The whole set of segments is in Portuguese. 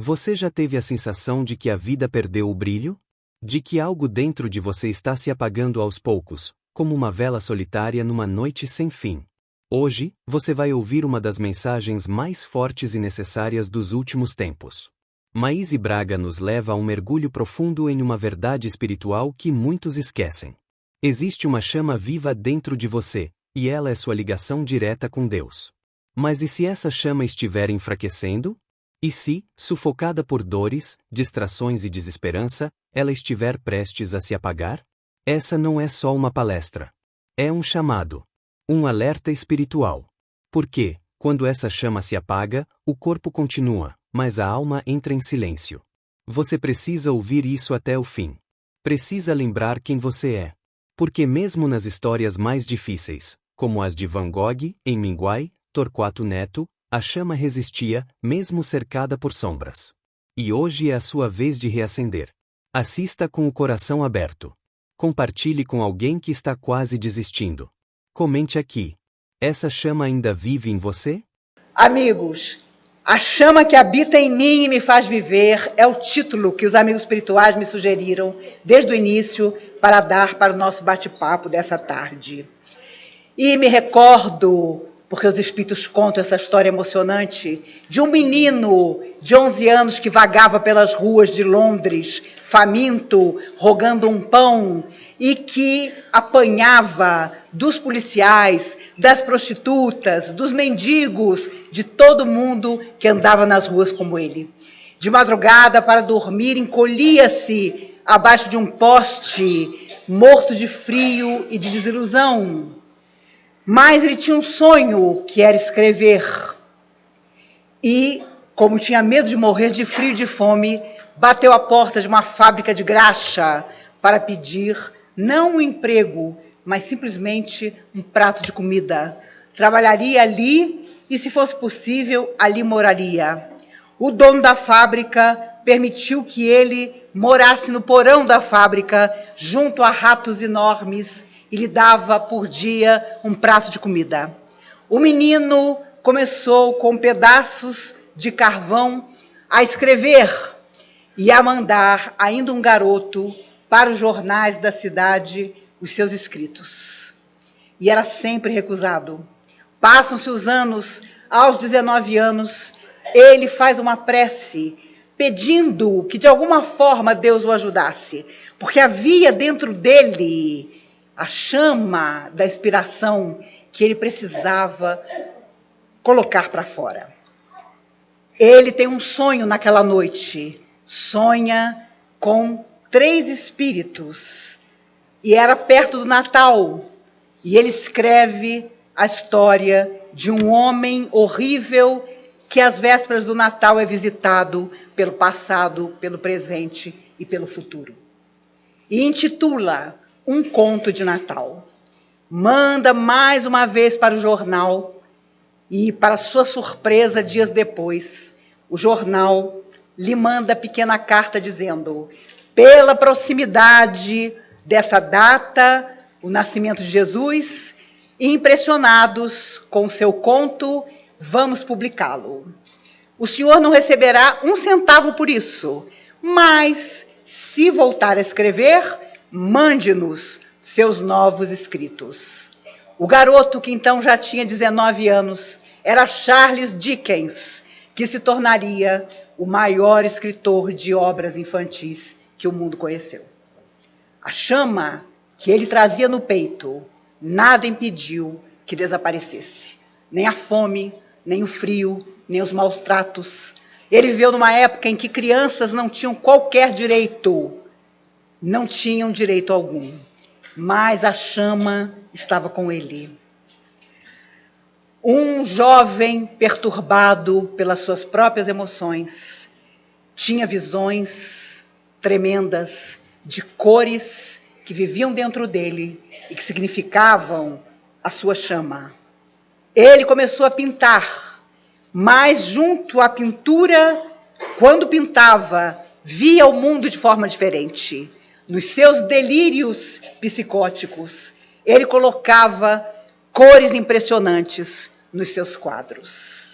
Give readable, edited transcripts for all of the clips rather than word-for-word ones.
Você já teve a sensação de que a vida perdeu o brilho? De que algo dentro de você está se apagando aos poucos, como uma vela solitária numa noite sem fim? Hoje, você vai ouvir uma das mensagens mais fortes e necessárias dos últimos tempos. Maíse Braga nos leva a um mergulho profundo em uma verdade espiritual que muitos esquecem. Existe uma chama viva dentro de você, e ela é sua ligação direta com Deus. Mas e se essa chama estiver enfraquecendo? E se, sufocada por dores, distrações e desesperança, ela estiver prestes a se apagar? Essa não é só uma palestra. É um chamado. Um alerta espiritual. Porque, quando essa chama se apaga, o corpo continua, mas a alma entra em silêncio. Você precisa ouvir isso até o fim. Precisa lembrar quem você é. Porque mesmo nas histórias mais difíceis, como as de Van Gogh, em Minguai, Torquato Neto, a chama resistia, mesmo cercada por sombras. E hoje é a sua vez de reacender. Assista com o coração aberto. Compartilhe com alguém que está quase desistindo. Comente aqui. Essa chama ainda vive em você? Amigos, a chama que habita em mim e me faz viver é o título que os amigos espirituais me sugeriram desde o início para dar para o nosso bate-papo dessa tarde. E me recordo, porque os espíritos contam essa história emocionante, de um menino de 11 anos que vagava pelas ruas de Londres, faminto, rogando um pão, e que apanhava dos policiais, das prostitutas, dos mendigos, de todo mundo que andava nas ruas como ele. De madrugada, para dormir, encolhia-se abaixo de um poste, morto de frio e de desilusão. Mas ele tinha um sonho, que era escrever. E, como tinha medo de morrer de frio e de fome, bateu à porta de uma fábrica de graxa para pedir não um emprego, mas simplesmente um prato de comida. Trabalharia ali e, se fosse possível, ali moraria. O dono da fábrica permitiu que ele morasse no porão da fábrica, junto a ratos enormes, e lhe dava por dia um prato de comida. O menino começou com pedaços de carvão a escrever e a mandar, ainda um garoto, para os jornais da cidade os seus escritos. E era sempre recusado. Passam-se os anos, aos 19 anos, ele faz uma prece pedindo que de alguma forma Deus o ajudasse, porque havia dentro dele a chama da inspiração que ele precisava colocar para fora. Ele tem um sonho naquela noite. Sonha com 3 espíritos. E era perto do Natal. E ele escreve a história de um homem horrível que às vésperas do Natal é visitado pelo passado, pelo presente e pelo futuro. E intitula Um Conto de Natal. Manda mais uma vez para o jornal e, para sua surpresa, dias depois, o jornal lhe manda pequena carta dizendo: pela proximidade dessa data, o nascimento de Jesus, impressionados com o seu conto, vamos publicá-lo. O senhor não receberá 1 centavo por isso, mas, se voltar a escrever, mande-nos seus novos escritos. O garoto, que então já tinha 19 anos, era Charles Dickens, que se tornaria o maior escritor de obras infantis que o mundo conheceu. A chama que ele trazia no peito, nada impediu que desaparecesse. Nem a fome, nem o frio, nem os maus tratos. Ele viveu numa época em que crianças não tinham qualquer direito. Não tinham direito algum, mas a chama estava com ele. Um jovem perturbado pelas suas próprias emoções, tinha visões tremendas de cores que viviam dentro dele e que significavam a sua chama. Ele começou a pintar, mas junto à pintura, quando pintava, via o mundo de forma diferente. Nos seus delírios psicóticos, ele colocava cores impressionantes nos seus quadros.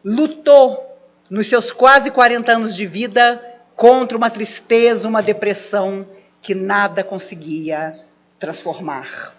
Lutou nos seus quase 40 anos de vida, contra uma tristeza, uma depressão que nada conseguia transformar.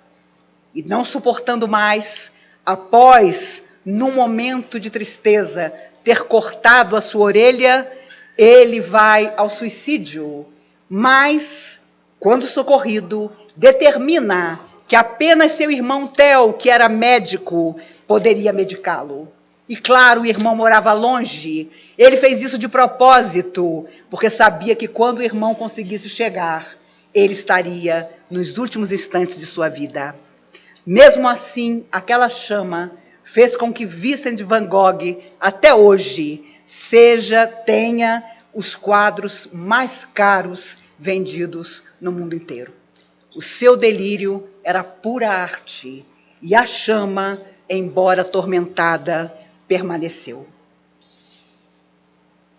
E não suportando mais, após, num momento de tristeza, ter cortado a sua orelha, ele vai ao suicídio. Mas, quando socorrido, determina que apenas seu irmão Theo, que era médico, poderia medicá-lo. E claro, o irmão morava longe. Ele fez isso de propósito, porque sabia que quando o irmão conseguisse chegar, ele estaria nos últimos instantes de sua vida. Mesmo assim, aquela chama fez com que Vincent van Gogh, até hoje, tenha os quadros mais caros vendidos no mundo inteiro. O seu delírio era pura arte, e a chama, embora atormentada, permaneceu.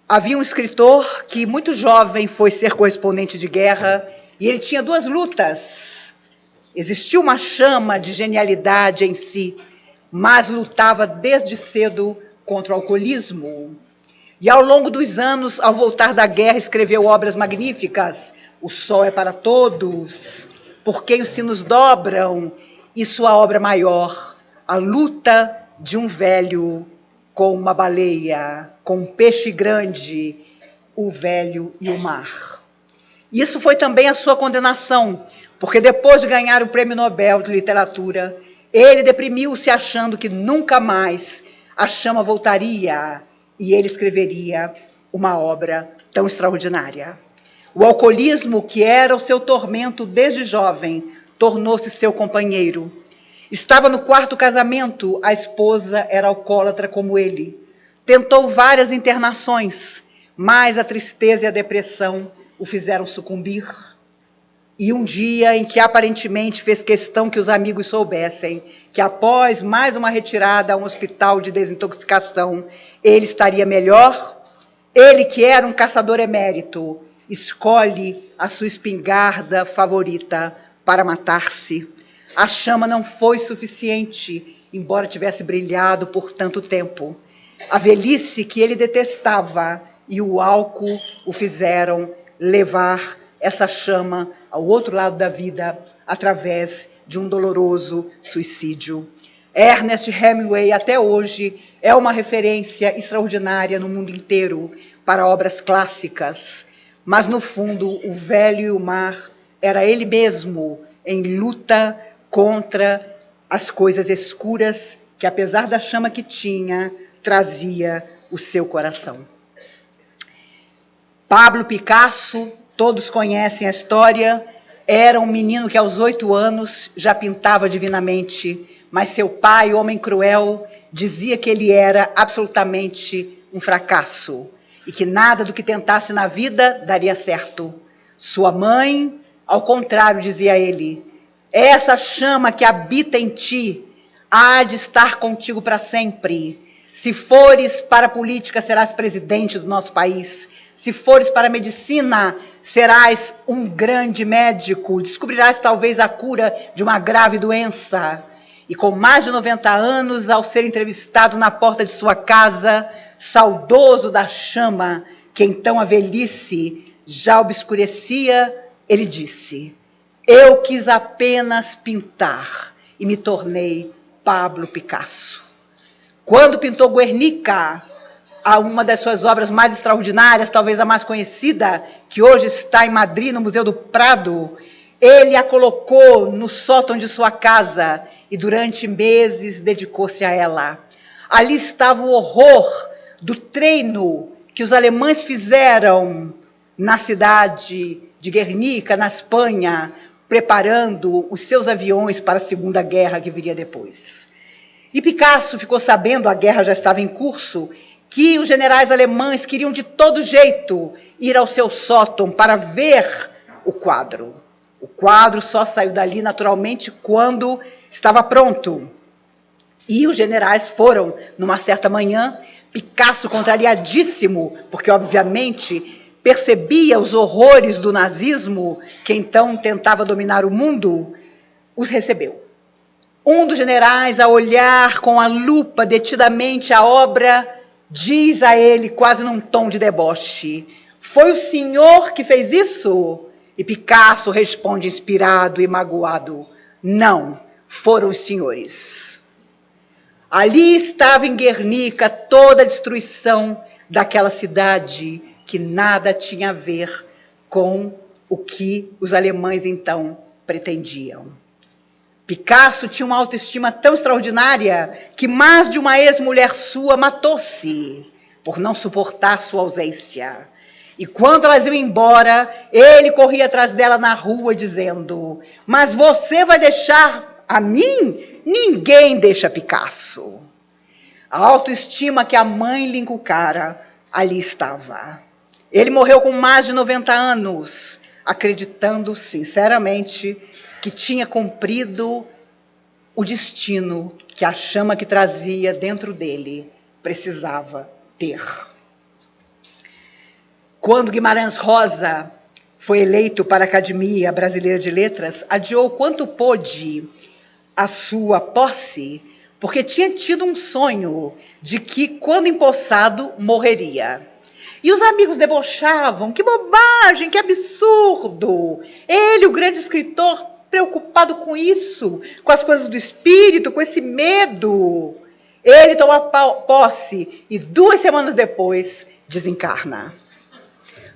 Havia um escritor que, muito jovem, foi ser correspondente de guerra, e ele tinha duas lutas. Existia uma chama de genialidade em si, mas lutava desde cedo contra o alcoolismo. E ao longo dos anos, ao voltar da guerra, escreveu obras magníficas. O Sol é para Todos, Por Quem os Sinos Dobram, e sua obra maior, A Luta de um Velho com uma Baleia, com um peixe grande, o velho e o mar. Isso foi também a sua condenação, porque depois de ganhar o Prêmio Nobel de Literatura, ele deprimiu-se achando que nunca mais a chama voltaria e ele escreveria uma obra tão extraordinária. O alcoolismo, que era o seu tormento desde jovem, tornou-se seu companheiro. Estava no quarto casamento, a esposa era alcoólatra como ele. Tentou várias internações, mas a tristeza e a depressão o fizeram sucumbir. E um dia em que aparentemente fez questão que os amigos soubessem que após mais uma retirada a um hospital de desintoxicação, ele estaria melhor, ele que era um caçador emérito, escolhe a sua espingarda favorita para matar-se. A chama não foi suficiente, embora tivesse brilhado por tanto tempo. A velhice que ele detestava e o álcool o fizeram levar essa chama ao outro lado da vida através de um doloroso suicídio. Ernest Hemingway, até hoje, é uma referência extraordinária no mundo inteiro para obras clássicas, mas, no fundo, O Velho e o Mar era ele mesmo em luta contra as coisas escuras que, apesar da chama que tinha, trazia o seu coração. Pablo Picasso, todos conhecem a história, era um menino que aos 8 anos já pintava divinamente, mas seu pai, homem cruel, dizia que ele era absolutamente um fracasso e que nada do que tentasse na vida daria certo. Sua mãe, ao contrário, dizia ele, essa chama que habita em ti há de estar contigo para sempre. Se fores para a política, serás presidente do nosso país. Se fores para a medicina, serás um grande médico. Descobrirás talvez a cura de uma grave doença. E com mais de 90 anos, ao ser entrevistado na porta de sua casa, saudoso da chama que então a velhice já obscurecia, ele disse, eu quis apenas pintar e me tornei Pablo Picasso. Quando pintou Guernica, uma das suas obras mais extraordinárias, talvez a mais conhecida, que hoje está em Madrid, no Museu do Prado, ele a colocou no sótão de sua casa e durante meses dedicou-se a ela. Ali estava o horror do treino que os alemães fizeram na cidade de Guernica, na Espanha, preparando os seus aviões para a Segunda Guerra que viria depois. E Picasso ficou sabendo, a guerra já estava em curso, que os generais alemães queriam de todo jeito ir ao seu sótão para ver o quadro. O quadro só saiu dali naturalmente quando estava pronto. E os generais foram, numa certa manhã, Picasso, contrariadíssimo, porque obviamente percebia os horrores do nazismo, que então tentava dominar o mundo, os recebeu. Um dos generais, a olhar com a lupa detidamente a obra, diz a ele quase num tom de deboche: foi o senhor que fez isso? E Picasso responde inspirado e magoado: não, foram os senhores. Ali estava em Guernica toda a destruição daquela cidade que nada tinha a ver com o que os alemães então pretendiam. Picasso tinha uma autoestima tão extraordinária que mais de uma ex-mulher sua matou-se por não suportar sua ausência. E quando elas iam embora, ele corria atrás dela na rua dizendo: mas você vai deixar a mim? Ninguém deixa Picasso. A autoestima que a mãe lhe inculcara ali estava. Ele morreu com mais de 90 anos, acreditando sinceramente que tinha cumprido o destino que a chama que trazia dentro dele precisava ter. Quando Guimarães Rosa foi eleito para a Academia Brasileira de Letras, adiou quanto pôde a sua posse, porque tinha tido um sonho de que, quando empossado, morreria. E os amigos debochavam: que bobagem, que absurdo! Ele, o grande escritor, preocupado com isso, com as coisas do espírito, com esse medo. Ele toma posse e 2 semanas depois desencarna.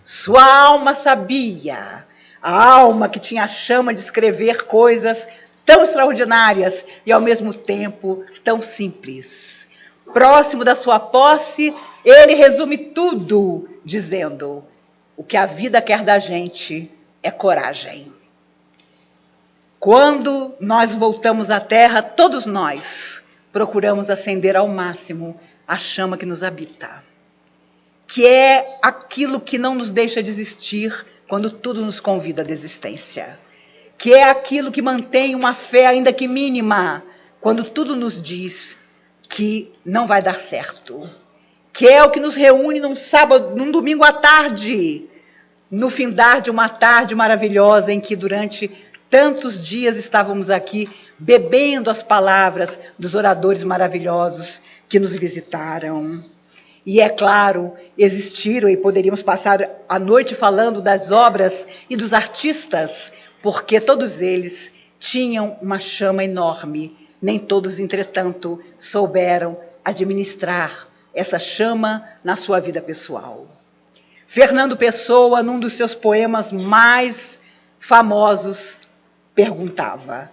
Sua alma sabia, a alma que tinha a chama de escrever coisas tão extraordinárias e ao mesmo tempo tão simples. Próximo da sua posse, ele resume tudo dizendo: o que a vida quer da gente é coragem. Quando nós voltamos à Terra, todos nós procuramos acender ao máximo a chama que nos habita, que é aquilo que não nos deixa desistir quando tudo nos convida à desistência, que é aquilo que mantém uma fé ainda que mínima quando tudo nos diz que não vai dar certo, que é o que nos reúne num sábado, num domingo à tarde, no findar de uma tarde maravilhosa em que durante tantos dias estávamos aqui bebendo as palavras dos oradores maravilhosos que nos visitaram. E é claro, existiram e poderíamos passar a noite falando das obras e dos artistas, porque todos eles tinham uma chama enorme. Nem todos, entretanto, souberam administrar essa chama na sua vida pessoal. Fernando Pessoa, num dos seus poemas mais famosos, perguntava: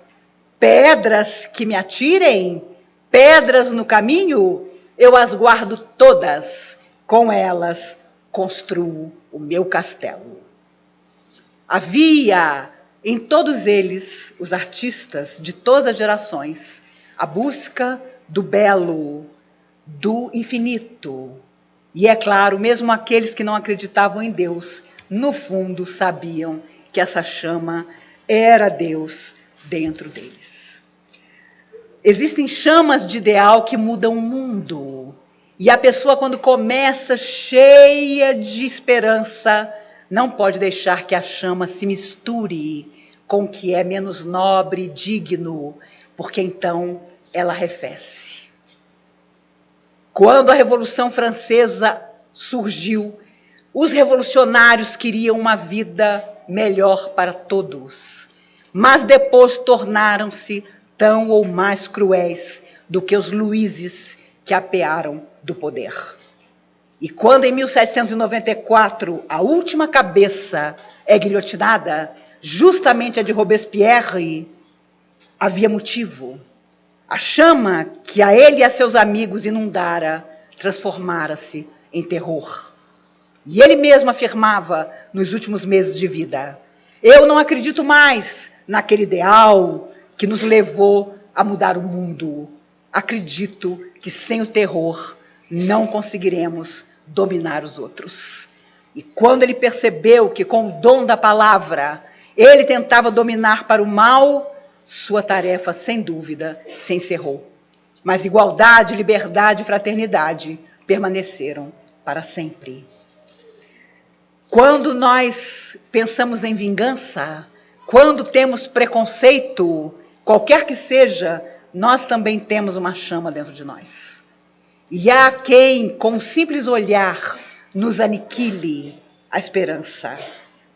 pedras que me atirem? Pedras no caminho? Eu as guardo todas, com elas construo o meu castelo. Havia em todos eles, os artistas de todas as gerações, a busca do belo, do infinito. E é claro, mesmo aqueles que não acreditavam em Deus, no fundo sabiam que essa chama era Deus dentro deles. Existem chamas de ideal que mudam o mundo. E a pessoa, quando começa cheia de esperança, não pode deixar que a chama se misture com o que é menos nobre e digno, porque então ela arrefece. Quando a Revolução Francesa surgiu, os revolucionários queriam uma vida melhor para todos, mas depois tornaram-se tão ou mais cruéis do que os Luíses que apearam do poder. E quando em 1794 a última cabeça é guilhotinada, justamente a de Robespierre, havia motivo. A chama que a ele e a seus amigos inundara transformara-se em terror. E ele mesmo afirmava nos últimos meses de vida: eu não acredito mais naquele ideal que nos levou a mudar o mundo. Acredito que sem o terror não conseguiremos dominar os outros. E quando ele percebeu que com o dom da palavra ele tentava dominar para o mal, sua tarefa, sem dúvida, se encerrou. Mas igualdade, liberdade e fraternidade permaneceram para sempre. Quando nós pensamos em vingança, quando temos preconceito, qualquer que seja, nós também temos uma chama dentro de nós. E há quem, com um simples olhar, nos aniquile a esperança,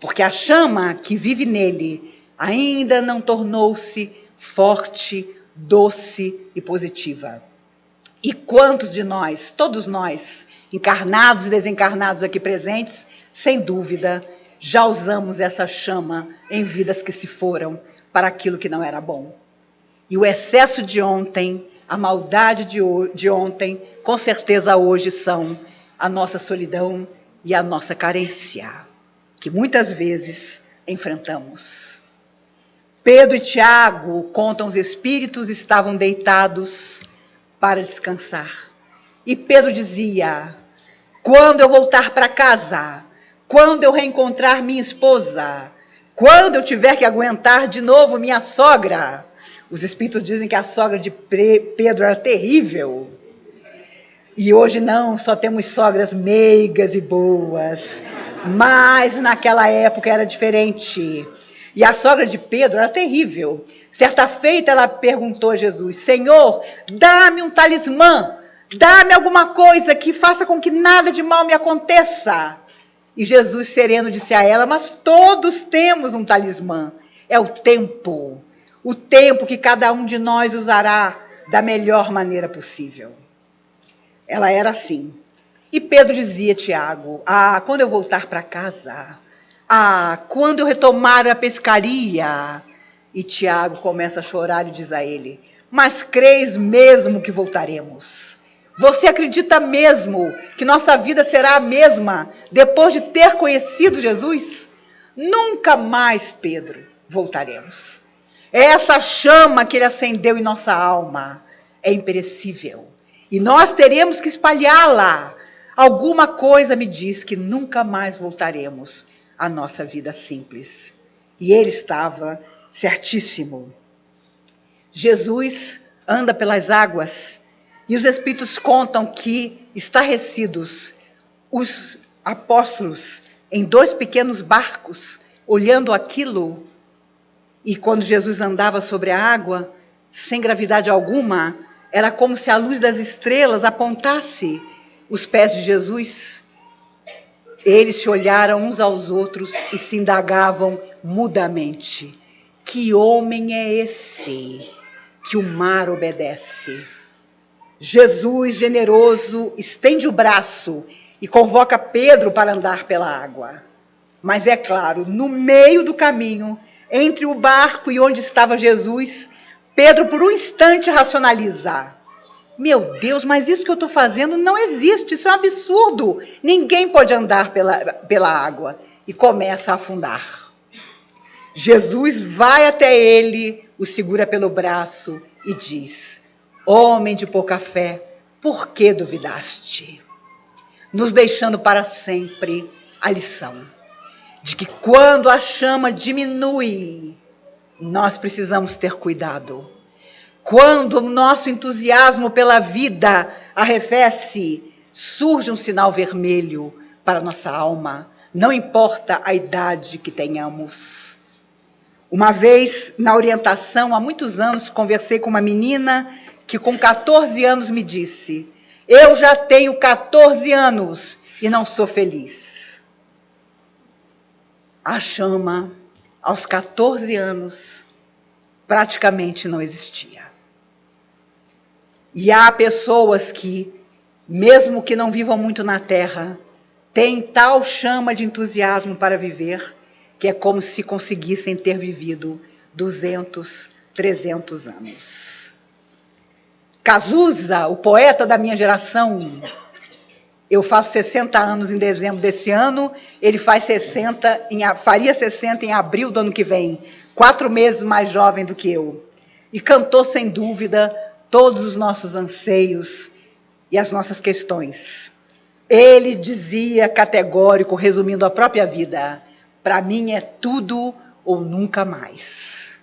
porque a chama que vive nele ainda não tornou-se forte, doce e positiva. E quantos de nós, todos nós, encarnados e desencarnados aqui presentes, sem dúvida, já usamos essa chama em vidas que se foram para aquilo que não era bom. E o excesso de ontem, a maldade de ontem, com certeza hoje são a nossa solidão e a nossa carência, que muitas vezes enfrentamos. Pedro e Tiago, contam os espíritos, estavam deitados para descansar. E Pedro dizia: quando eu voltar para casa, quando eu reencontrar minha esposa, quando eu tiver que aguentar de novo minha sogra. Os espíritos dizem que a sogra de Pedro era terrível. E hoje não, só temos sogras meigas e boas. Mas naquela época era diferente. E a sogra de Pedro era terrível. Certa feita ela perguntou a Jesus: Senhor, dá-me um talismã, dá-me alguma coisa que faça com que nada de mal me aconteça. E Jesus sereno disse a ela: mas todos temos um talismã, é o tempo que cada um de nós usará da melhor maneira possível. Ela era assim. E Pedro dizia a Tiago: quando eu voltar para casa, quando eu retomar a pescaria. E Tiago começa a chorar e diz a ele: mas crês mesmo que voltaremos? Você acredita mesmo que nossa vida será a mesma depois de ter conhecido Jesus? Nunca mais, Pedro, voltaremos. Essa chama que ele acendeu em nossa alma é imperecível. E nós teremos que espalhá-la. Alguma coisa me diz que nunca mais voltaremos à nossa vida simples. E ele estava certíssimo. Jesus anda pelas águas e os espíritos contam que, estarrecidos, os apóstolos em 2 pequenos barcos, olhando aquilo, e quando Jesus andava sobre a água, sem gravidade alguma, era como se a luz das estrelas apontasse os pés de Jesus. Eles se olharam uns aos outros e se indagavam mudamente: que homem é esse que o mar obedece? Jesus, generoso, estende o braço e convoca Pedro para andar pela água. Mas é claro, no meio do caminho, entre o barco e onde estava Jesus, Pedro por um instante racionaliza: meu Deus, mas isso que eu estou fazendo não existe, isso é um absurdo. Ninguém pode andar pela água. E começa a afundar. Jesus vai até ele, o segura pelo braço e diz: homem de pouca fé, por que duvidaste? Nos deixando para sempre a lição de que quando a chama diminui, nós precisamos ter cuidado. Quando o nosso entusiasmo pela vida arrefece, surge um sinal vermelho para nossa alma, não importa a idade que tenhamos. Uma vez, na orientação, há muitos anos, conversei com uma menina que com 14 anos me disse: eu já tenho 14 anos e não sou feliz. A chama, aos 14 anos, praticamente não existia. E há pessoas que, mesmo que não vivam muito na Terra, têm tal chama de entusiasmo para viver, que é como se conseguissem ter vivido 200, 300 anos. Cazuza, o poeta da minha geração, eu faço 60 anos em dezembro desse ano, ele faria 60 em abril do ano que vem, 4 meses mais jovem do que eu. E cantou, sem dúvida, todos os nossos anseios e as nossas questões. Ele dizia categórico, resumindo a própria vida: para mim é tudo ou nunca mais.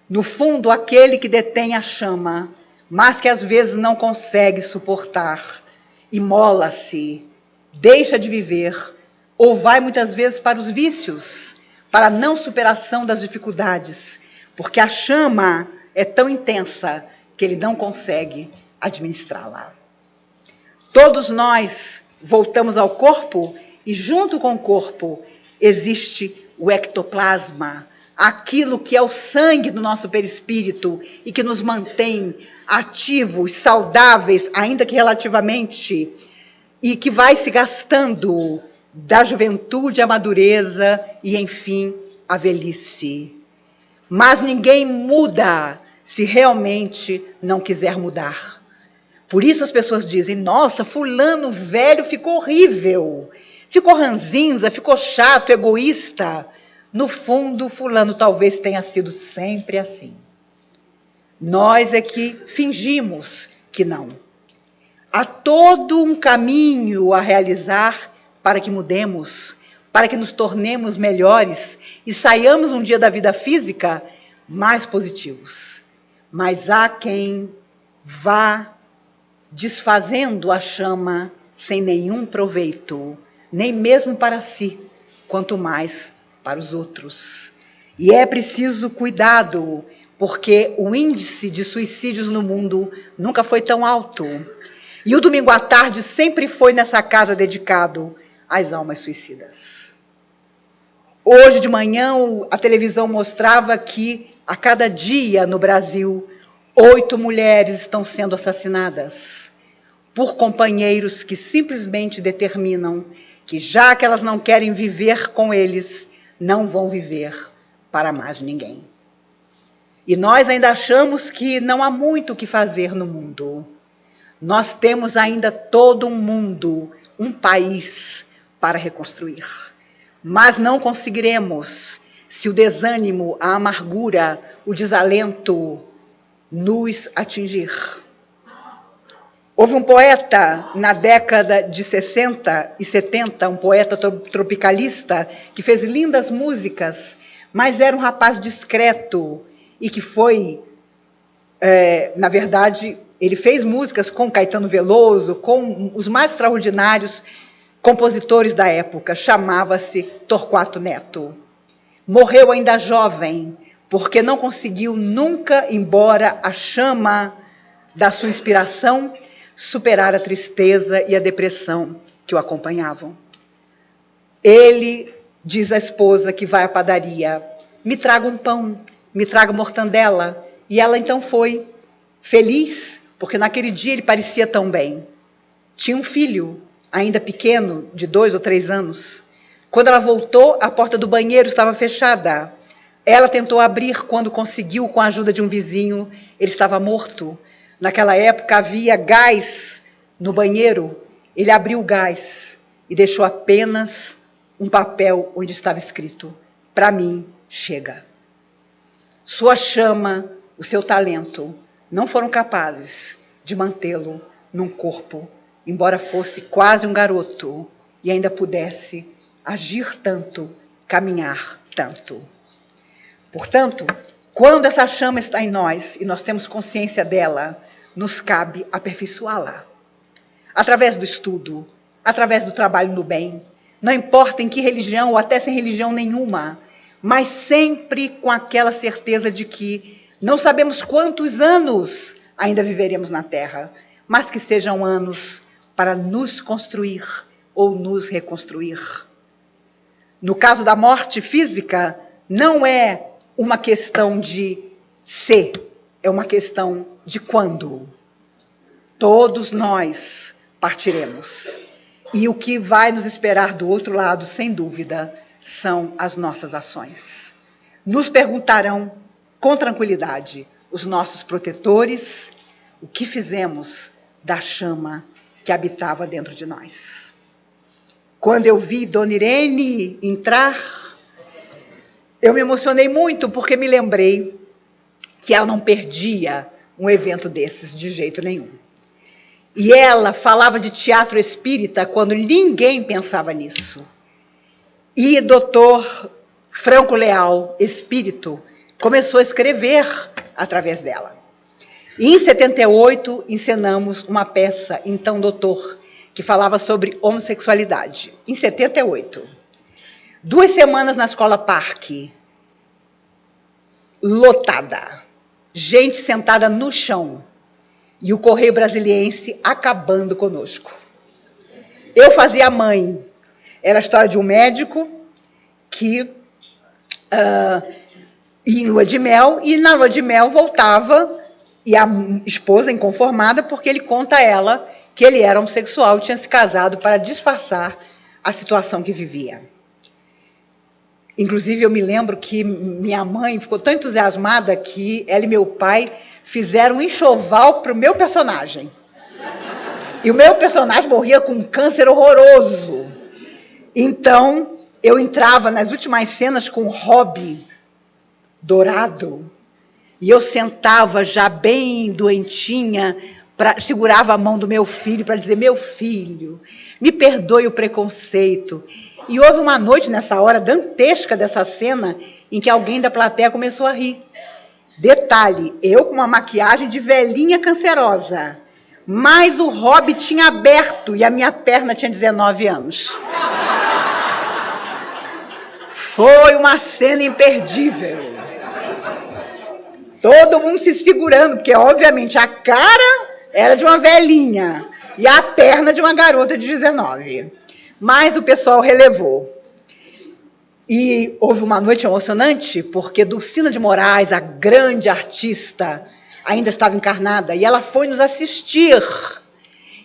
No fundo, aquele que detém a chama, mas que às vezes não consegue suportar, imola-se, deixa de viver, ou vai muitas vezes para os vícios, para a não superação das dificuldades, porque a chama é tão intensa que ele não consegue administrá-la. Todos nós voltamos ao corpo e junto com o corpo existe o ectoplasma, aquilo que é o sangue do nosso perispírito e que nos mantém ativos, saudáveis, ainda que relativamente, e que vai se gastando da juventude à madureza e, enfim, à velhice. Mas ninguém muda se realmente não quiser mudar. Por isso as pessoas dizem, nossa, fulano velho ficou horrível, ficou ranzinza, ficou chato, egoísta. No fundo, fulano talvez tenha sido sempre assim. Nós é que fingimos que não. Há todo um caminho a realizar para que mudemos, para que nos tornemos melhores e saiamos um dia da vida física mais positivos. Mas há quem vá desfazendo a chama sem nenhum proveito, nem mesmo para si, quanto mais para os outros. E é preciso cuidado, porque o índice de suicídios no mundo nunca foi tão alto. E o domingo à tarde sempre foi nessa casa dedicado às almas suicidas. Hoje de manhã a televisão mostrava que a cada dia no Brasil 8 mulheres estão sendo assassinadas por companheiros que simplesmente determinam que já que elas não querem viver com eles, não vão viver para mais ninguém. E nós ainda achamos que não há muito o que fazer no mundo. Nós temos ainda todo um mundo, um país para reconstruir. Mas não conseguiremos se o desânimo, a amargura, o desalento nos atingir. Houve um poeta na década de 60 e 70, um poeta tropicalista, que fez lindas músicas, mas era um rapaz discreto e que foi, na verdade, ele fez músicas com Caetano Veloso, com os mais extraordinários compositores da época, chamava-se Torquato Neto. Morreu ainda jovem, porque não conseguiu nunca, embora a chama da sua inspiração, superar a tristeza e a depressão que o acompanhavam. Ele diz à esposa que vai à padaria, me traga um pão, me traga mortandela. E ela então foi, feliz, porque naquele dia ele parecia tão bem. Tinha um filho, ainda pequeno, de 2 ou 3 anos. Quando ela voltou, a porta do banheiro estava fechada. Ela tentou abrir quando conseguiu, com a ajuda de um vizinho, ele estava morto. Naquela época havia gás no banheiro. Ele abriu o gás e deixou apenas um papel onde estava escrito: para mim, chega. Sua chama, o seu talento, não foram capazes de mantê-lo num corpo, embora fosse quase um garoto e ainda pudesse agir tanto, caminhar tanto. Portanto, quando essa chama está em nós e nós temos consciência dela, nos cabe aperfeiçoá-la. Através do estudo, através do trabalho no bem, não importa em que religião ou até sem religião nenhuma, mas sempre com aquela certeza de que não sabemos quantos anos ainda viveremos na Terra, mas que sejam anos para nos construir ou nos reconstruir. No caso da morte física, não é uma questão de se, é uma questão de quando. Todos nós partiremos. E o que vai nos esperar do outro lado, sem dúvida, são as nossas ações. Nos perguntarão com tranquilidade os nossos protetores o que fizemos da chama que habitava dentro de nós. Quando eu vi Dona Irene entrar, eu me emocionei muito porque me lembrei que ela não perdia um evento desses de jeito nenhum. E ela falava de teatro espírita quando ninguém pensava nisso. E Dr. Franco Leal, espírito, começou a escrever através dela. E em 78, encenamos uma peça, Então Doutor, que falava sobre homossexualidade. Em 78. 2 semanas na Escola Parque, lotada, gente sentada no chão, e o Correio Brasiliense acabando conosco. Eu fazia a mãe. Era a história de um médico que ia em lua de mel, e na lua de mel voltava, e a esposa inconformada, porque ele conta a ela que ele era homossexual e tinha se casado para disfarçar a situação que vivia. Inclusive, eu me lembro que minha mãe ficou tão entusiasmada que ela e meu pai fizeram um enxoval para o meu personagem. E o meu personagem morria com um câncer horroroso. Então, eu entrava nas últimas cenas com um hobby dourado, e eu sentava já bem doentinha, segurava a mão do meu filho para dizer: meu filho, me perdoe o preconceito. E houve uma noite nessa hora dantesca dessa cena em que alguém da plateia começou a rir. Detalhe, eu com uma maquiagem de velhinha cancerosa, mas o hobby tinha aberto e a minha perna tinha 19 anos. Foi uma cena imperdível. Todo mundo se segurando, porque, obviamente, a cara era de uma velhinha e a perna de uma garota de 19. Mas o pessoal relevou. E houve uma noite emocionante, porque Dulcina de Moraes, a grande artista, ainda estava encarnada, e ela foi nos assistir.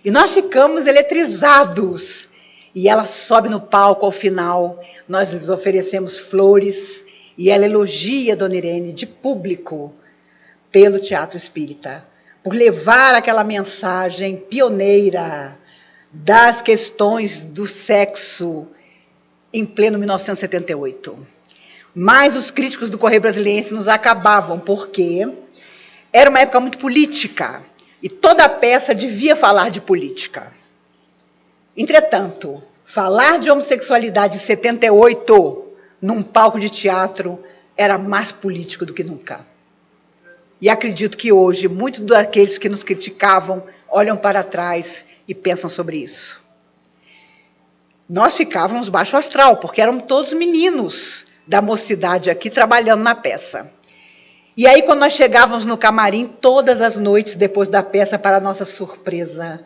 E nós ficamos eletrizados. E ela sobe no palco ao final, nós lhes oferecemos flores, e ela elogia a Dona Irene de público pelo Teatro Espírita, por levar aquela mensagem pioneira das questões do sexo em pleno 1978. Mas os críticos do Correio Brasiliense nos acabavam, porque era uma época muito política, e toda a peça devia falar de política. Entretanto, falar de homossexualidade em 78, num palco de teatro, era mais político do que nunca. E acredito que hoje, muitos daqueles que nos criticavam olham para trás e pensam sobre isso. Nós ficávamos baixo astral, porque eram todos meninos da mocidade aqui trabalhando na peça. E aí, quando nós chegávamos no camarim, todas as noites depois da peça, para nossa surpresa,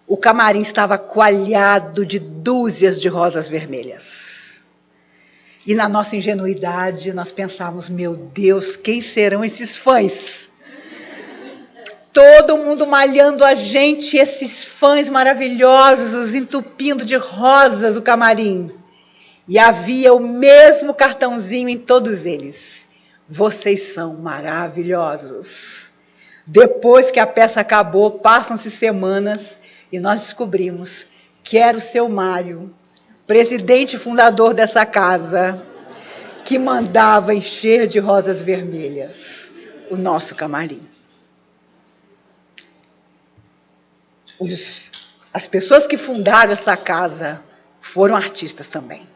o camarim estava coalhado de dúzias de rosas vermelhas. E na nossa ingenuidade, nós pensávamos: meu Deus, quem serão esses fãs? Todo mundo malhando a gente, esses fãs maravilhosos, entupindo de rosas o camarim. E havia o mesmo cartãozinho em todos eles: vocês são maravilhosos. Depois que a peça acabou, passam-se semanas, e nós descobrimos que era o seu Mário, presidente e fundador dessa casa, que mandava encher de rosas vermelhas o nosso camarim. As pessoas que fundaram essa casa foram artistas também.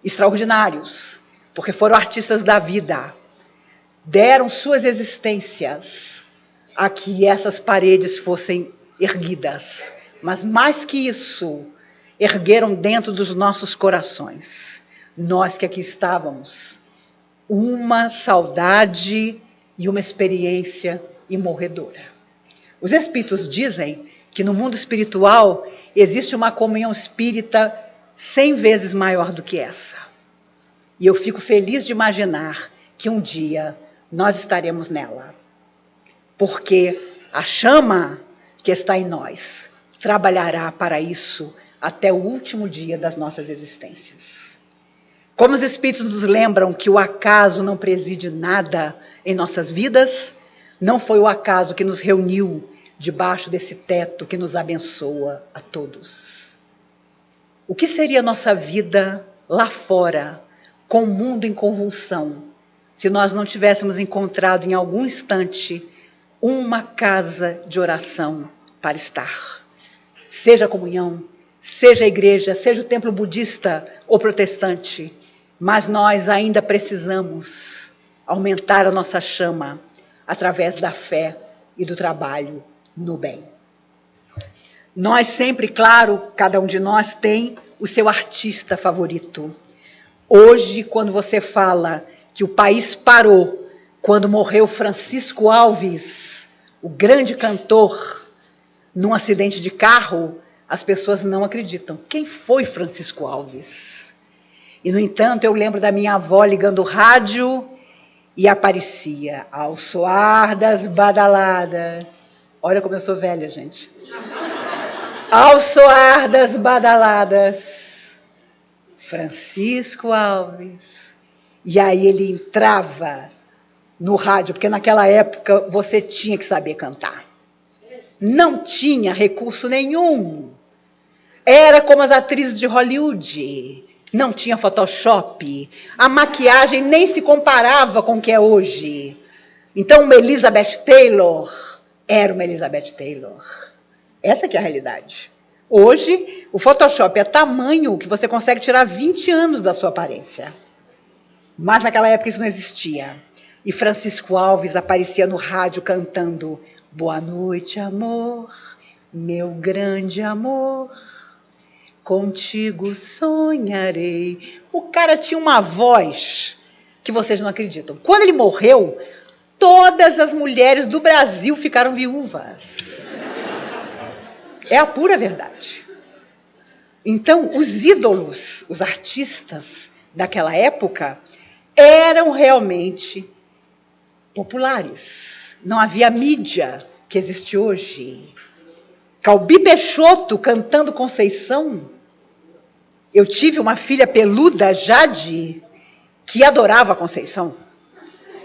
Extraordinários, porque foram artistas da vida. Deram suas existências a que essas paredes fossem erguidas. Mas mais que isso, ergueram dentro dos nossos corações, nós que aqui estávamos, uma saudade e uma experiência imorredora. Os espíritos dizem que no mundo espiritual existe uma comunhão espírita 100 vezes maior do que essa. E eu fico feliz de imaginar que um dia nós estaremos nela. Porque a chama que está em nós trabalhará para isso até o último dia das nossas existências. Como os espíritos nos lembram que o acaso não preside nada em nossas vidas, não foi o acaso que nos reuniu debaixo desse teto que nos abençoa a todos. O que seria nossa vida lá fora, com o mundo em convulsão, se nós não tivéssemos encontrado em algum instante uma casa de oração para estar? Seja a comunhão, seja a igreja, seja o templo budista ou protestante, mas nós ainda precisamos aumentar a nossa chama através da fé e do trabalho no bem. Nós sempre, claro, cada um de nós tem o seu artista favorito. Hoje, quando você fala que o país parou quando morreu Francisco Alves, o grande cantor, num acidente de carro, as pessoas não acreditam. Quem foi Francisco Alves? E, no entanto, eu lembro da minha avó ligando o rádio e aparecia ao soar das badaladas. Olha como eu sou velha, gente. Ao soar das badaladas, Francisco Alves. E aí ele entrava no rádio, porque naquela época você tinha que saber cantar. Não tinha recurso nenhum. Era como as atrizes de Hollywood. Não tinha Photoshop. A maquiagem nem se comparava com o que é hoje. Então, uma Elizabeth Taylor era uma Elizabeth Taylor. Essa que é a realidade. Hoje, o Photoshop é tamanho que você consegue tirar 20 anos da sua aparência. Mas naquela época isso não existia. E Francisco Alves aparecia no rádio cantando: boa noite, amor, meu grande amor, contigo sonharei. O cara tinha uma voz que vocês não acreditam. Quando ele morreu, todas as mulheres do Brasil ficaram viúvas. É a pura verdade. Então, os ídolos, os artistas daquela época, eram realmente populares. Não havia mídia que existe hoje. Calbi Peixoto cantando Conceição. Eu tive uma filha peluda, Jade, que adorava a Conceição.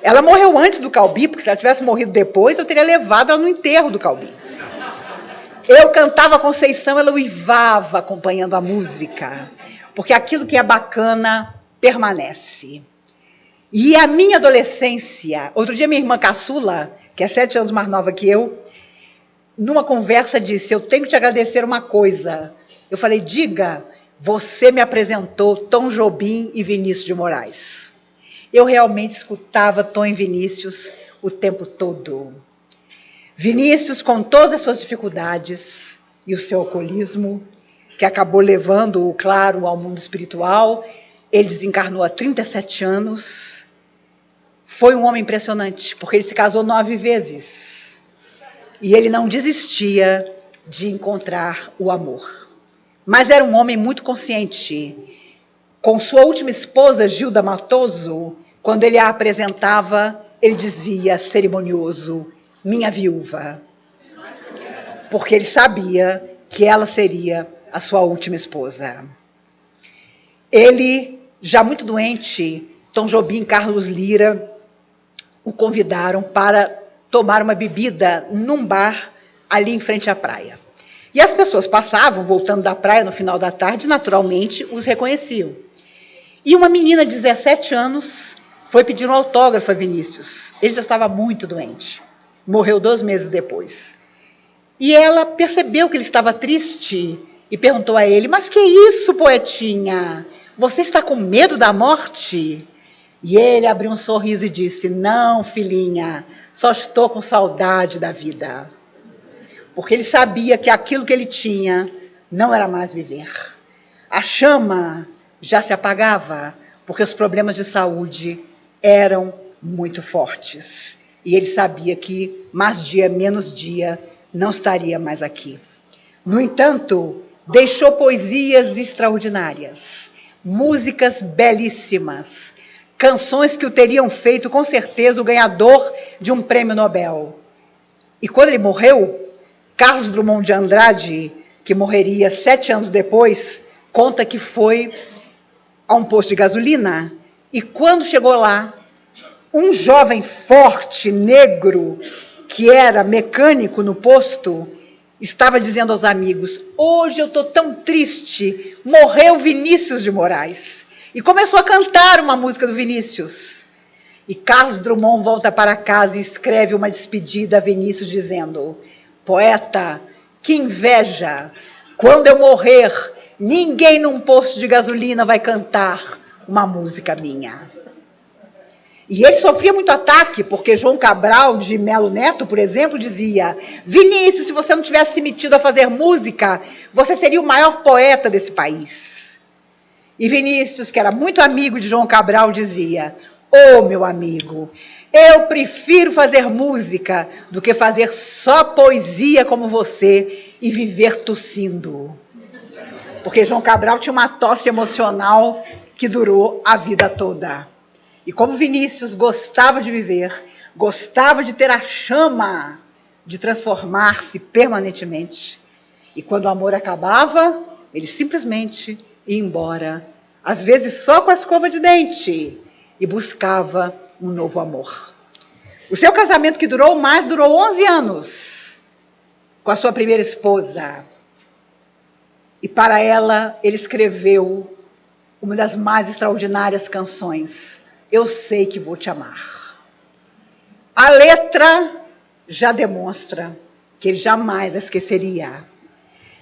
Ela morreu antes do Calbi, porque se ela tivesse morrido depois, eu teria levado ela no enterro do Calbi. Eu cantava Conceição, ela uivava acompanhando a música, porque aquilo que é bacana permanece. E a minha adolescência, outro dia minha irmã caçula, que é 7 anos mais nova que eu, numa conversa disse: eu tenho que te agradecer uma coisa. Eu falei: diga. Você me apresentou Tom Jobim e Vinícius de Moraes. Eu realmente escutava Tom e Vinícius o tempo todo. Vinícius, com todas as suas dificuldades e o seu alcoolismo, que acabou levando-o, claro, ao mundo espiritual, ele desencarnou há 37 anos. Foi um homem impressionante, porque ele se casou 9 vezes. E ele não desistia de encontrar o amor. Mas era um homem muito consciente. Com sua última esposa, Gilda Matoso, quando ele a apresentava, ele dizia, cerimonioso: minha viúva. Porque ele sabia que ela seria a sua última esposa. Ele, já muito doente, Tom Jobim e Carlos Lira o convidaram para tomar uma bebida num bar ali em frente à praia. E as pessoas passavam, voltando da praia no final da tarde, naturalmente os reconheciam. E uma menina de 17 anos foi pedir um autógrafo a Vinícius. Ele já estava muito doente. Morreu 2 meses depois. E ela percebeu que ele estava triste e perguntou a ele: mas que isso, poetinha? Você está com medo da morte? E ele abriu um sorriso e disse: não, filhinha, só estou com saudade da vida. Porque ele sabia que aquilo que ele tinha não era mais viver. A chama já se apagava, porque os problemas de saúde eram muito fortes. E ele sabia que, mais dia, menos dia, não estaria mais aqui. No entanto, deixou poesias extraordinárias, músicas belíssimas, canções que o teriam feito, com certeza, o ganhador de um prêmio Nobel. E quando ele morreu, Carlos Drummond de Andrade, que morreria 7 anos depois, conta que foi a um posto de gasolina e quando chegou lá, um jovem forte, negro, que era mecânico no posto, estava dizendo aos amigos: hoje eu estou tão triste, morreu Vinícius de Moraes. E começou a cantar uma música do Vinícius. E Carlos Drummond volta para casa e escreve uma despedida a Vinícius dizendo: poeta, que inveja! Quando eu morrer, ninguém num posto de gasolina vai cantar uma música minha. E ele sofria muito ataque, porque João Cabral de Melo Neto, por exemplo, dizia: Vinícius, se você não tivesse se metido a fazer música, você seria o maior poeta desse país. E Vinícius, que era muito amigo de João Cabral, dizia: ô, meu amigo, eu prefiro fazer música do que fazer só poesia como você e viver tossindo. Porque João Cabral tinha uma tosse emocional que durou a vida toda. E como Vinícius gostava de viver, gostava de ter a chama de transformar-se permanentemente. E quando o amor acabava, ele simplesmente ia embora, às vezes só com a escova de dente, e buscava um novo amor. O seu casamento, que durou 11 anos, com a sua primeira esposa. E para ela, ele escreveu uma das mais extraordinárias canções, Eu Sei Que Vou Te Amar. A letra já demonstra que ele jamais a esqueceria.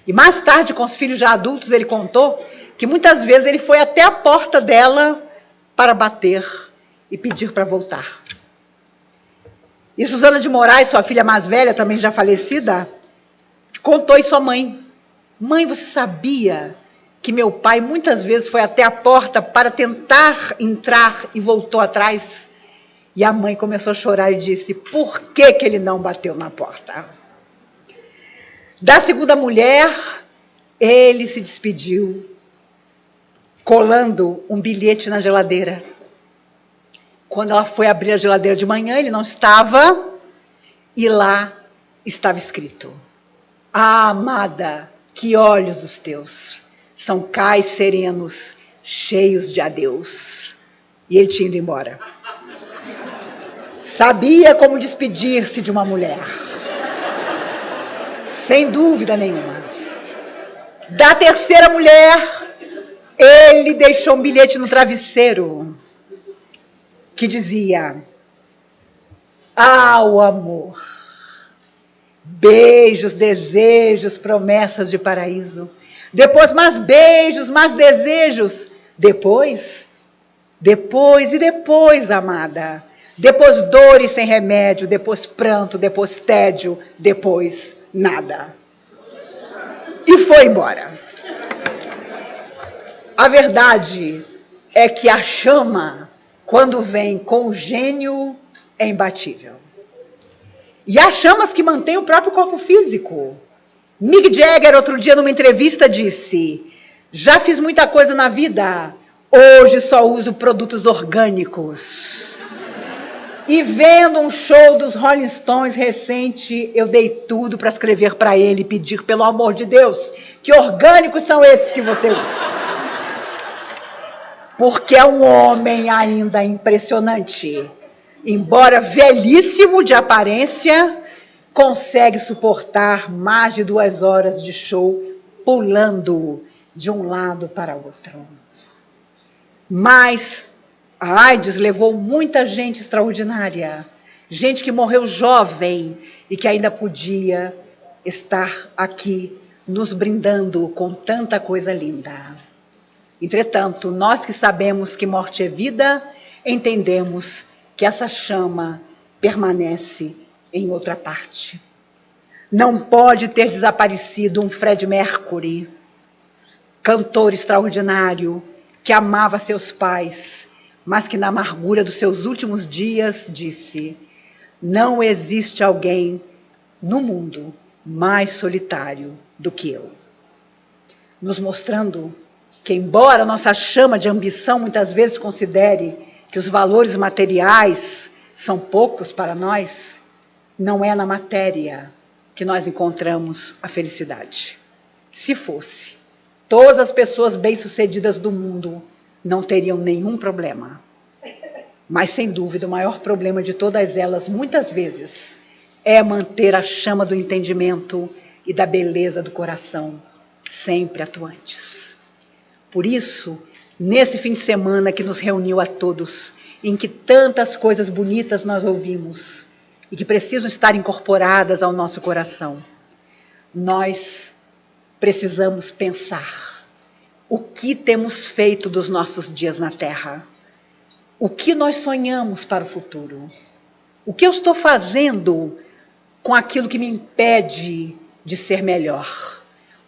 E mais tarde, com os filhos já adultos, ele contou que muitas vezes ele foi até a porta dela para bater e pedir para voltar. E Suzana de Moraes, sua filha mais velha, também já falecida, contou isso à mãe. Mãe, você sabia que meu pai muitas vezes foi até a porta para tentar entrar e voltou atrás? E a mãe começou a chorar e disse, por que ele não bateu na porta? Da segunda mulher, ele se despediu, colando um bilhete na geladeira. Quando ela foi abrir a geladeira de manhã, ele não estava, e lá estava escrito, ah, amada, que olhos os teus, são cais serenos, cheios de adeus. E ele tinha ido embora. Sabia como despedir-se de uma mulher. Sem dúvida nenhuma. Da terceira mulher, ele deixou um bilhete no travesseiro que dizia, ah, o amor, beijos, desejos, promessas de paraíso, depois mais beijos, mais desejos, depois, amada, depois dores sem remédio, depois pranto, depois tédio, depois nada. E foi embora. A verdade é que a chama, quando vem com o gênio, é imbatível. E há chamas que mantêm o próprio corpo físico. Mick Jagger, outro dia, numa entrevista, disse, já fiz muita coisa na vida, hoje só uso produtos orgânicos. E vendo um show dos Rolling Stones recente, eu dei tudo para escrever para ele e pedir, pelo amor de Deus, que orgânicos são esses que você usa? Porque é um homem ainda impressionante. Embora velhíssimo de aparência, consegue suportar mais de 2 horas de show pulando de um lado para outro. Mas a AIDS levou muita gente extraordinária, gente que morreu jovem e que ainda podia estar aqui nos brindando com tanta coisa linda. Entretanto, nós que sabemos que morte é vida, entendemos que essa chama permanece em outra parte. Não pode ter desaparecido um Fred Mercury, cantor extraordinário, que amava seus pais, mas que na amargura dos seus últimos dias disse, não existe alguém no mundo mais solitário do que eu. Nos mostrando que, embora a nossa chama de ambição muitas vezes considere que os valores materiais são poucos para nós, não é na matéria que nós encontramos a felicidade. Se fosse, todas as pessoas bem-sucedidas do mundo não teriam nenhum problema. Mas, sem dúvida, o maior problema de todas elas, muitas vezes, é manter a chama do entendimento e da beleza do coração sempre atuantes. Por isso, nesse fim de semana que nos reuniu a todos, em que tantas coisas bonitas nós ouvimos e que precisam estar incorporadas ao nosso coração, nós precisamos pensar o que temos feito dos nossos dias na Terra, o que nós sonhamos para o futuro, o que eu estou fazendo com aquilo que me impede de ser melhor,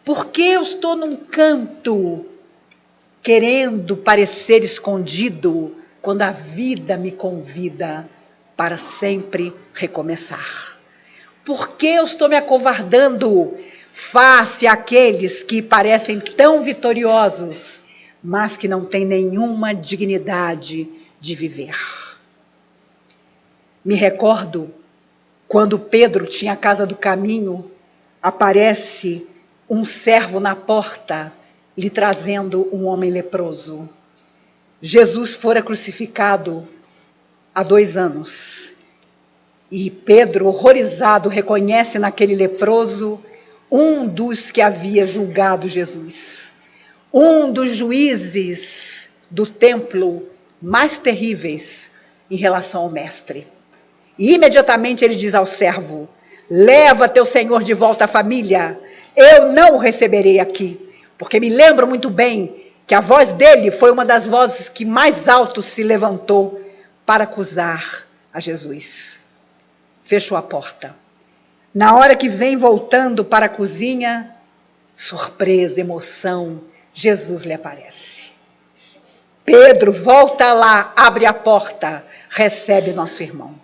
por que eu estou num canto querendo parecer escondido quando a vida me convida para sempre recomeçar? Por que eu estou me acovardando face àqueles que parecem tão vitoriosos, mas que não têm nenhuma dignidade de viver. Me recordo quando Pedro tinha a casa do caminho, aparece um servo na porta lhe trazendo um homem leproso. Jesus fora crucificado há 2 anos. E Pedro, horrorizado, reconhece naquele leproso um dos que havia julgado Jesus. Um dos juízes do templo mais terríveis em relação ao mestre. E imediatamente ele diz ao servo: leva teu senhor de volta à família, eu não o receberei aqui. Porque me lembro muito bem que a voz dele foi uma das vozes que mais alto se levantou para acusar a Jesus. Fechou a porta. Na hora que vem voltando para a cozinha, surpresa, emoção, Jesus lhe aparece. Pedro volta lá, abre a porta, recebe nosso irmão.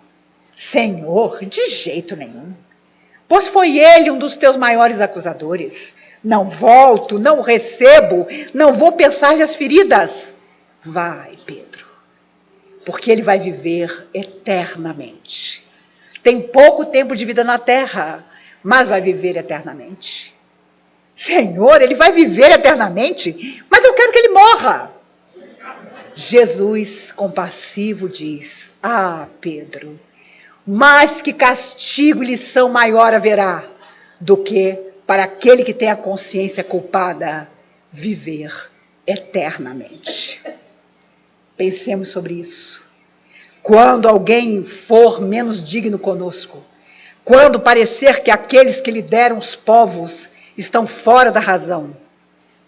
Senhor, de jeito nenhum. Pois foi ele um dos teus maiores acusadores. Não volto, não o recebo, não vou pensar as feridas. Vai, Pedro, porque ele vai viver eternamente. Tem pouco tempo de vida na terra, mas vai viver eternamente. Senhor, ele vai viver eternamente, mas eu quero que ele morra. Jesus, compassivo, diz: ah, Pedro, mas que castigo e lição maior haverá do que para aquele que tem a consciência culpada viver eternamente. Pensemos sobre isso. Quando alguém for menos digno conosco, quando parecer que aqueles que lideram os povos estão fora da razão,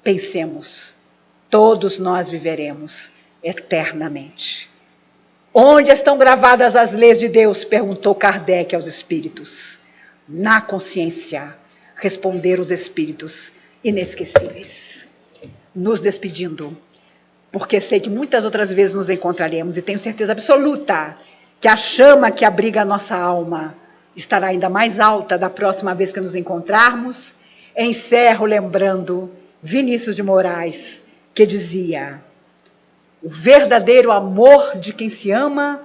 pensemos, todos nós viveremos eternamente. Onde estão gravadas as leis de Deus? Perguntou Kardec aos espíritos. Na consciência, responderam os espíritos inesquecíveis. Nos despedindo, porque sei que muitas outras vezes nos encontraremos e tenho certeza absoluta que a chama que abriga a nossa alma estará ainda mais alta da próxima vez que nos encontrarmos. Encerro lembrando Vinícius de Moraes, que dizia: o verdadeiro amor de quem se ama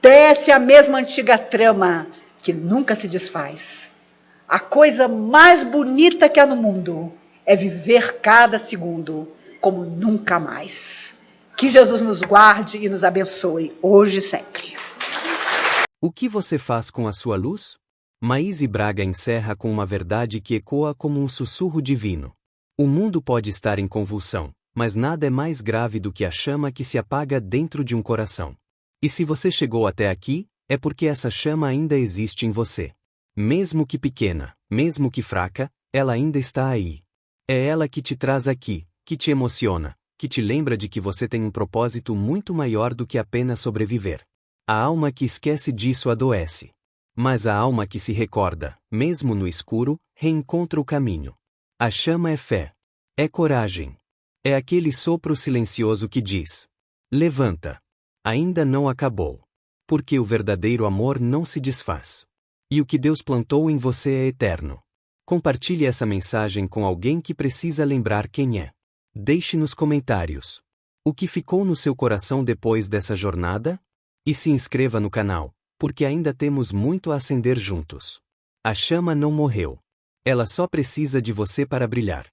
tece a mesma antiga trama que nunca se desfaz. A coisa mais bonita que há no mundo é viver cada segundo como nunca mais. Que Jesus nos guarde e nos abençoe, hoje e sempre. O que você faz com a sua luz? Maíse Braga encerra com uma verdade que ecoa como um sussurro divino. O mundo pode estar em convulsão, mas nada é mais grave do que a chama que se apaga dentro de um coração. E se você chegou até aqui, é porque essa chama ainda existe em você. Mesmo que pequena, mesmo que fraca, ela ainda está aí. É ela que te traz aqui, que te emociona, que te lembra de que você tem um propósito muito maior do que apenas sobreviver. A alma que esquece disso adoece. Mas a alma que se recorda, mesmo no escuro, reencontra o caminho. A chama é fé. É coragem. É aquele sopro silencioso que diz: levanta. Ainda não acabou. Porque o verdadeiro amor não se desfaz. E o que Deus plantou em você é eterno. Compartilhe essa mensagem com alguém que precisa lembrar quem é. Deixe nos comentários o que ficou no seu coração depois dessa jornada? E se inscreva no canal, porque ainda temos muito a acender juntos. A chama não morreu. Ela só precisa de você para brilhar.